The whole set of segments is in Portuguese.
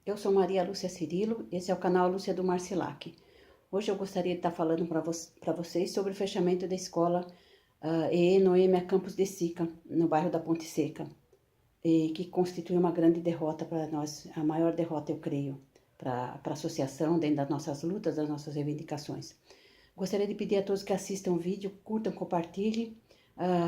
eu sou Maria Lúcia Cirilo, esse é o canal Lúcia do Marcilac. Hoje eu gostaria de estar falando para vocês sobre o fechamento da escola EE Noêmia Campos de Sica, no bairro da Ponte Seca, e que constitui uma grande derrota para nós, a maior derrota, eu creio, para a associação, dentro das nossas lutas, das nossas reivindicações. Gostaria de pedir a todos que assistam o vídeo, curtam, compartilhem,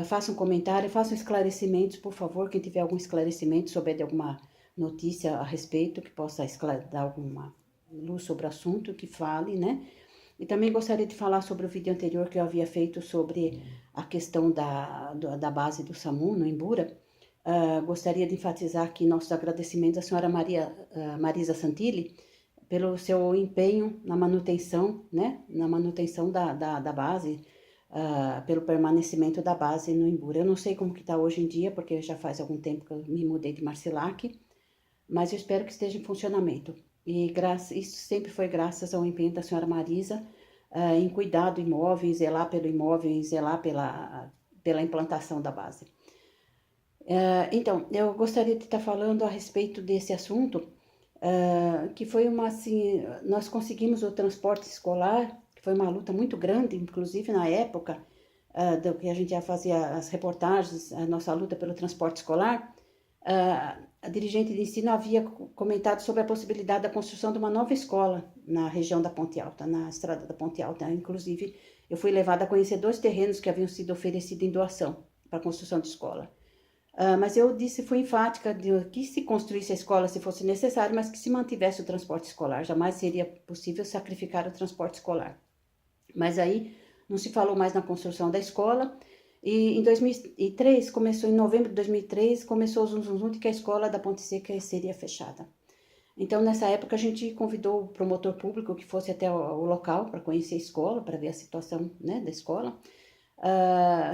façam comentário, façam esclarecimentos, por favor, quem tiver algum esclarecimento, souber de alguma notícia a respeito, que possa dar alguma luz sobre o assunto, que fale, né? E também gostaria de falar sobre o vídeo anterior que eu havia feito sobre a questão da base do SAMU, no Imbura. Gostaria de enfatizar aqui nossos agradecimentos à senhora Marisa Santilli, pelo seu empenho na manutenção, né, na manutenção da base, pelo permanecimento da base no Imbura. Eu não sei como que está hoje em dia, porque já faz algum tempo que eu me mudei de Marcilac, mas eu espero que esteja em funcionamento. E isso sempre foi graças ao empenho da senhora Marisa em cuidar do imóvel, zelar pelo imóvel e zelar pela implantação da base. Então, eu gostaria de estar falando a respeito desse assunto, que foi assim, nós conseguimos o transporte escolar, que foi uma luta muito grande, inclusive na época do que a gente já fazia as reportagens, a nossa luta pelo transporte escolar, a dirigente de ensino havia comentado sobre a possibilidade da construção de uma nova escola na região da Ponte Alta, na estrada da Ponte Alta. Inclusive, eu fui levada a conhecer 2 terrenos que haviam sido oferecidos em doação para a construção de escola. Mas eu fui enfática de que se construísse a escola se fosse necessário, mas que se mantivesse o transporte escolar. Jamais seria possível sacrificar o transporte escolar. Mas aí não se falou mais na construção da escola. E em 2003, em novembro de 2003, começou o zum de que a escola da Ponte Seca seria fechada. Então, nessa época, a gente convidou o promotor público que fosse até o local para conhecer a escola, para ver a situação, né, da escola.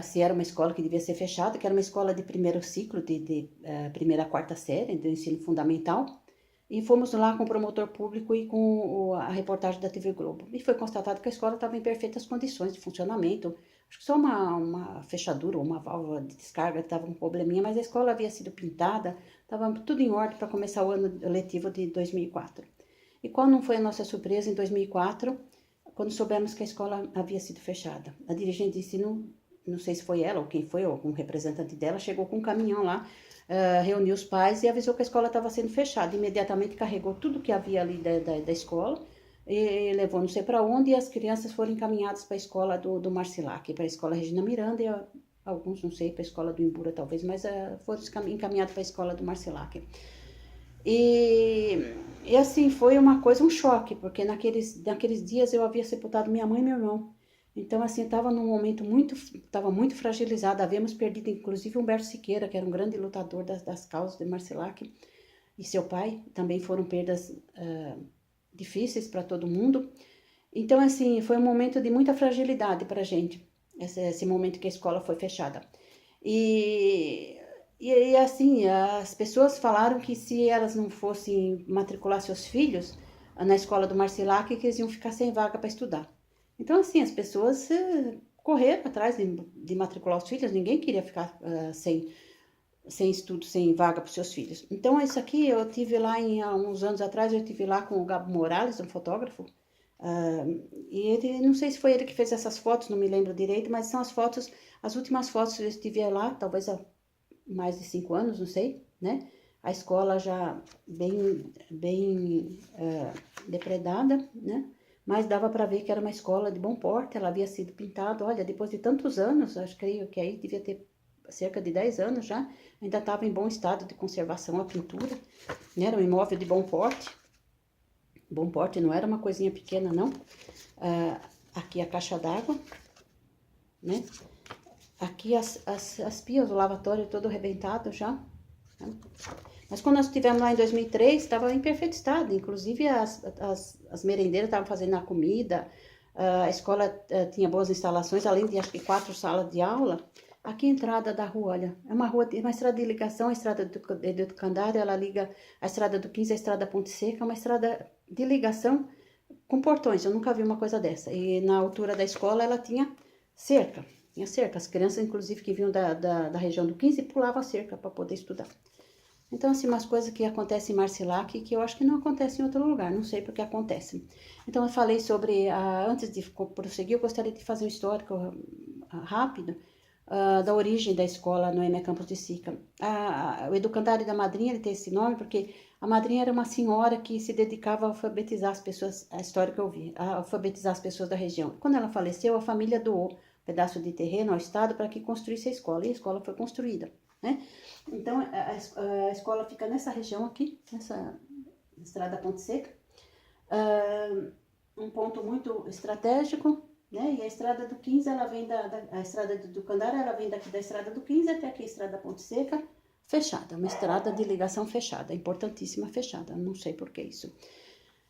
Se era uma escola que devia ser fechada, que era uma escola de primeiro ciclo, de primeira a quarta série, do ensino fundamental. E fomos lá com o promotor público e com a reportagem da TV Globo. E foi constatado que a escola estava em perfeitas condições de funcionamento. Acho que só uma fechadura ou uma válvula de descarga que estava com um probleminha, mas a escola havia sido pintada, estava tudo em ordem para começar o ano letivo de 2004. E qual não foi a nossa surpresa em 2004, quando soubemos que a escola havia sido fechada? A dirigente de ensino, não sei se foi ela ou quem foi, ou algum representante dela, chegou com um caminhão lá, reuniu os pais e avisou que a escola estava sendo fechada. Imediatamente carregou tudo que havia ali da escola e levou não sei para onde, e as crianças foram encaminhadas para a escola do Marcilac, para a escola Regina Miranda, e alguns, não sei, para a escola do Imbura talvez, mas foram encaminhados para a escola do Marcilac. E assim, foi uma coisa, um choque, porque naqueles dias eu havia sepultado minha mãe e meu irmão. Então, assim, eu estava num momento estava muito fragilizada. Havíamos perdido, inclusive, Humberto Siqueira, que era um grande lutador das causas de Marcilac, e seu pai. Também foram perdas difíceis para todo mundo. Então, assim, foi um momento de muita fragilidade para a gente, esse momento que a escola foi fechada. E assim, as pessoas falaram que se elas não fossem matricular seus filhos na escola do Marcilac, que eles iam ficar sem vaga para estudar. Então, assim, as pessoas correram atrás de matricular os filhos, ninguém queria ficar sem estudo, sem vaga para os seus filhos. Então, isso aqui eu tive lá há uns anos atrás, eu tive lá com o Gabo Morales, um fotógrafo, e ele, não sei se foi ele que fez essas fotos, não me lembro direito, mas são as últimas fotos que eu estive lá, talvez há mais de 5 anos, não sei, né? A escola já bem depredada, né? Mas dava para ver que era uma escola de bom porte, ela havia sido pintada, olha, depois de tantos anos, acho que aí devia ter cerca de 10 anos já, ainda estava em bom estado de conservação a pintura, né? Era um imóvel de bom porte não era uma coisinha pequena, não. Aqui a caixa d'água, né? Aqui as pias, o lavatório todo arrebentado já, né? Mas quando nós estivemos lá em 2003, estava em perfeito estado, inclusive as merendeiras estavam fazendo a comida, a escola tinha boas instalações, além de acho que 4 salas de aula. Aqui a entrada da rua, olha, é uma estrada de ligação, a estrada do Educandário, ela liga a estrada do 15 à estrada Ponte Seca, é uma estrada de ligação com portões, eu nunca vi uma coisa dessa. E na altura da escola ela tinha cerca, as crianças inclusive que vinham da região do 15 pulavam a cerca para poder estudar. Então, assim, umas coisas que acontecem em Marcilac que eu acho que não acontecem em outro lugar, não sei porque acontecem. Então, eu falei sobre, antes de prosseguir, eu gostaria de fazer um histórico rápido da origem da escola Noêmia Campos de Sica. O educandário da madrinha, ele tem esse nome porque a madrinha era uma senhora que se dedicava a alfabetizar as pessoas, a história que eu vi, a alfabetizar as pessoas da região. Quando ela faleceu, a família doou um pedaço de terreno ao Estado para que construísse a escola, e a escola foi construída, né? Então, a escola fica nessa região aqui, nessa Estrada Ponte Seca, um ponto muito estratégico, né? E a Estrada do 15, ela vem a Estrada do Candara, ela vem daqui da Estrada do 15 até aqui a Estrada Ponte Seca, fechada, uma estrada de ligação fechada, importantíssima fechada, não sei por que isso.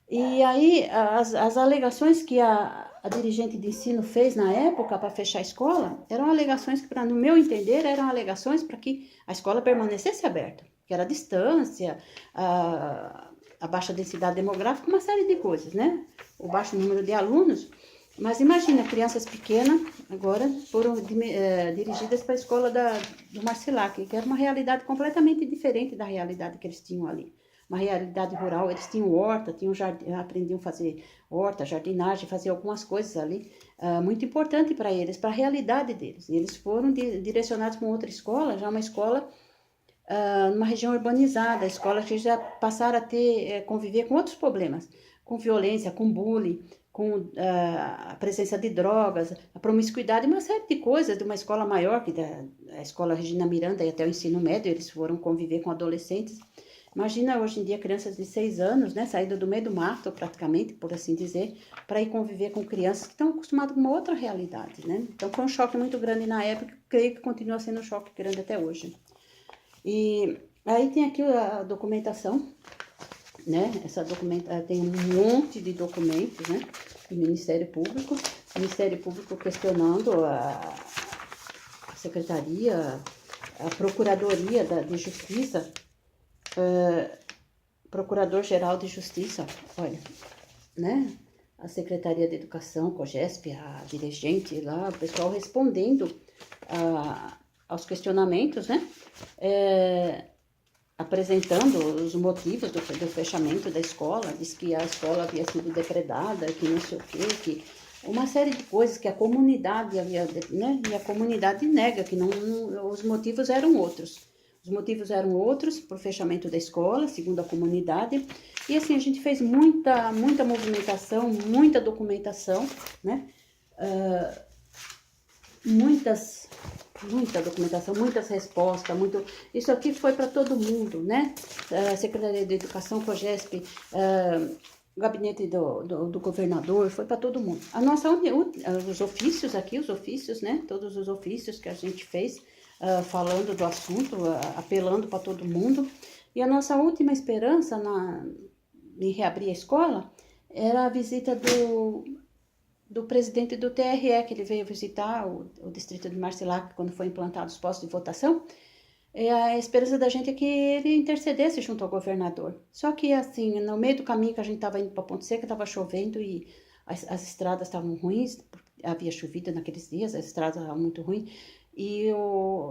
E aí, as alegações que a dirigente de ensino fez na época para fechar a escola, eram alegações que, no meu entender, eram alegações para que a escola permanecesse aberta, que era a distância, a baixa densidade demográfica, uma série de coisas, né? O baixo número de alunos. Mas imagina, crianças pequenas agora foram dirigidas para a escola do Marcilac, que era uma realidade completamente diferente da realidade que eles tinham ali. Uma realidade rural, eles tinham horta, aprendiam a fazer horta, jardinagem, fazer algumas coisas ali, muito importante para eles, para a realidade deles. E eles foram direcionados para outra escola, já uma escola numa região urbanizada, escolas que já passaram a conviver com outros problemas, com violência, com bullying, com a presença de drogas, a promiscuidade, uma série de coisas de uma escola maior, que a escola Regina Miranda e até o ensino médio, eles foram conviver com adolescentes. Imagina hoje em dia crianças de 6 anos, né, saídas do meio do mato, praticamente, por assim dizer, para ir conviver com crianças que estão acostumadas com uma outra realidade, né? Então foi um choque muito grande na época, creio que continua sendo um choque grande até hoje. E aí tem aqui a documentação, né? Tem um monte de documentos, né? Do Ministério Público questionando a Secretaria, a Procuradoria de Justiça, Procurador-Geral de Justiça, olha, né? A Secretaria de Educação, COGESP, a dirigente lá, o pessoal respondendo aos questionamentos, né? Apresentando os motivos do fechamento da escola, diz que a escola havia sido depredada, que não sei o quê, que uma série de coisas que a comunidade havia, né? E a comunidade nega que os motivos eram outros. Os motivos eram outros para o fechamento da escola, segundo a comunidade. E assim, a gente fez muita movimentação, muita documentação, né? Muita documentação, muitas respostas, isso aqui foi para todo mundo, né? Secretaria de Educação, COGESP, o gabinete do governador, foi para todo mundo. Os ofícios, né? Todos os ofícios que a gente fez, falando do assunto, apelando para todo mundo. E a nossa última esperança em reabrir a escola era a visita do presidente do TRE, que ele veio visitar o distrito de Marcilac quando foi implantado os postos de votação. E a esperança da gente é que ele intercedesse junto ao governador. Só que, assim, no meio do caminho que a gente estava indo para Ponte Seca, estava chovendo e as estradas estavam ruins, havia chovido naqueles dias, as estradas estavam muito ruins, e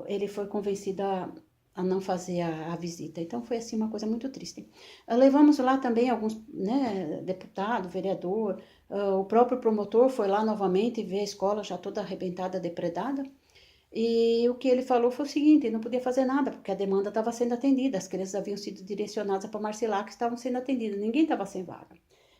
ele foi convencido a não fazer a visita. Então, foi, assim, uma coisa muito triste. Levamos lá também alguns, né, deputado, vereador, o próprio promotor foi lá novamente ver a escola já toda arrebentada, depredada. E o que ele falou foi o seguinte, não podia fazer nada, porque a demanda estava sendo atendida, as crianças haviam sido direcionadas para Marcilac, que estavam sendo atendidas, ninguém estava sem vaga.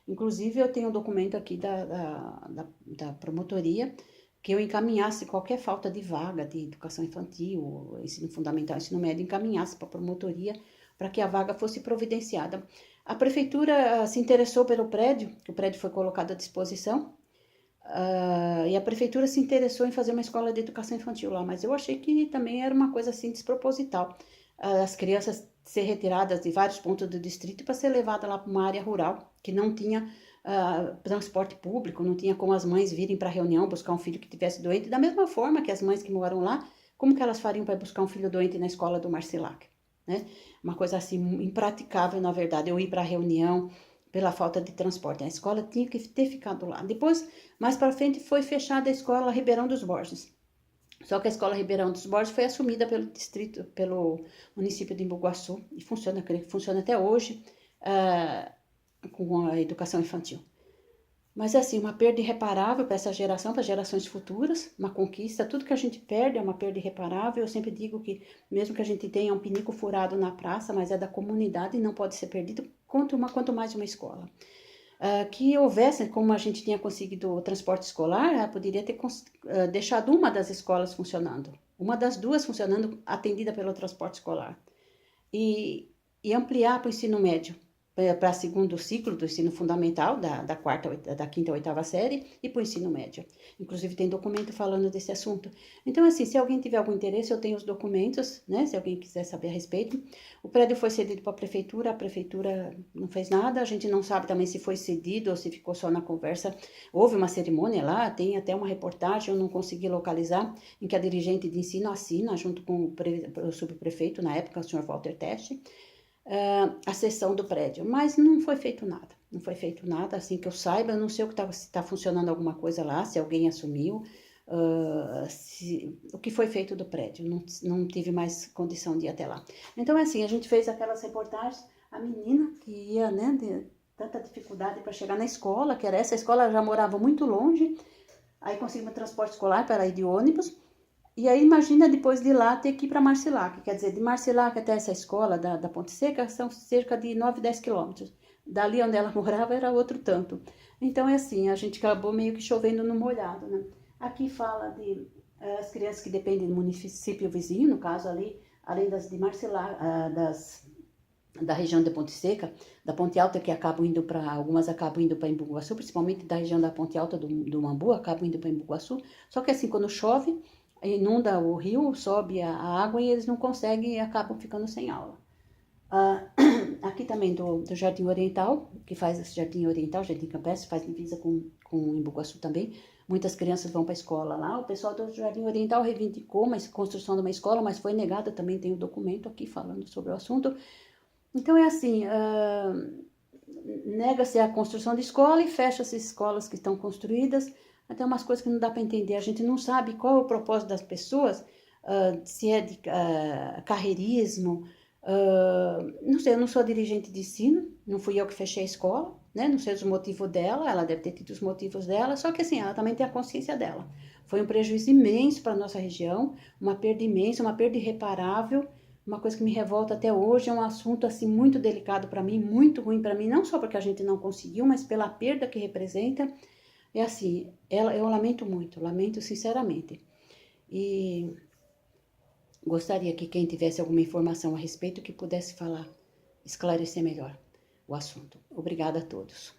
Inclusive, eu tenho um documento aqui da promotoria, que eu encaminhasse qualquer falta de vaga de educação infantil, ensino fundamental, ensino médio, encaminhasse para a promotoria, para que a vaga fosse providenciada. A prefeitura se interessou pelo prédio, que o prédio foi colocado à disposição, e a prefeitura se interessou em fazer uma escola de educação infantil lá, mas eu achei que também era uma coisa assim desproposital. As crianças ser retiradas de vários pontos do distrito para ser levadas lá para uma área rural, que não tinha transporte público, não tinha como as mães virem para a reunião buscar um filho que estivesse doente, da mesma forma que as mães que moram lá, como que elas fariam para buscar um filho doente na escola do Marcilac, né? Uma coisa assim impraticável, na verdade, eu ir para a reunião pela falta de transporte. A escola tinha que ter ficado lá. Depois, mais para frente, foi fechada a escola Ribeirão dos Borges. Só que a Escola Ribeirão dos Borges foi assumida pelo município de Embu-Guaçu e funciona até hoje com a educação infantil. Mas assim, uma perda irreparável para essa geração, para gerações futuras, uma conquista, tudo que a gente perde é uma perda irreparável. Eu sempre digo que mesmo que a gente tenha um pinico furado na praça, mas é da comunidade e não pode ser perdido, quanto mais uma escola. Que houvesse, como a gente tinha conseguido o transporte escolar, poderia ter deixado uma das escolas funcionando, uma das duas funcionando, atendida pelo transporte escolar, e ampliar para o ensino médio, para o segundo ciclo do ensino fundamental, da quinta a oitava série, e para o ensino médio. Inclusive tem documento falando desse assunto. Então, assim, se alguém tiver algum interesse, eu tenho os documentos, né? Se alguém quiser saber a respeito. O prédio foi cedido para a prefeitura não fez nada, a gente não sabe também se foi cedido ou se ficou só na conversa. Houve uma cerimônia lá, tem até uma reportagem, eu não consegui localizar, em que a dirigente de ensino assina, junto com o subprefeito, na época, o senhor Walter Teste, a cessão do prédio, mas não foi feito nada, assim que eu saiba. Eu não sei se está funcionando alguma coisa lá, se alguém assumiu, o que foi feito do prédio, não tive mais condição de ir até lá. Então é assim, a gente fez aquelas reportagens, a menina que ia, né, de tanta dificuldade para chegar na escola, que era essa escola, já morava muito longe, aí conseguimos transporte escolar para ir de ônibus. E aí imagina depois de lá ter que ir para Marcilac, quer dizer, de Marcilac até essa escola da Ponte Seca são cerca de 9, 10 quilômetros. Dali onde ela morava era outro tanto. Então é assim, a gente acabou meio que chovendo no molhado, né? Aqui fala de as crianças que dependem do município vizinho, no caso ali, além das de Marcilac, da região da Ponte Seca, da Ponte Alta, que algumas acabam indo para Embu-Guaçu, principalmente da região da Ponte Alta do Mambu, acabam indo para Embu-Guaçu. Só que assim, quando chove, inunda o rio, sobe a água e eles não conseguem e acabam ficando sem aula. Aqui também do Jardim Oriental, que faz esse Jardim Oriental, Jardim Campestre, faz divisa com Embu-Guaçu também. Muitas crianças vão para a escola lá. O pessoal do Jardim Oriental reivindicou a construção de uma escola, mas foi negada. Também tem um documento aqui falando sobre o assunto. Então é assim, nega-se a construção de escola e fecha-se escolas que estão construídas. Até umas coisas que não dá para entender. A gente não sabe qual é o propósito das pessoas, se é de carreirismo. Não sei, eu não sou dirigente de ensino, não fui eu que fechei a escola, né? Não sei os motivos dela, ela deve ter tido os motivos dela, só que assim, ela também tem a consciência dela. Foi um prejuízo imenso para a nossa região, uma perda imensa, uma perda irreparável, uma coisa que me revolta até hoje, é um assunto assim muito delicado para mim, muito ruim para mim, não só porque a gente não conseguiu, mas pela perda que representa. É assim, eu lamento sinceramente. E gostaria que quem tivesse alguma informação a respeito que pudesse falar, esclarecer melhor o assunto. Obrigada a todos.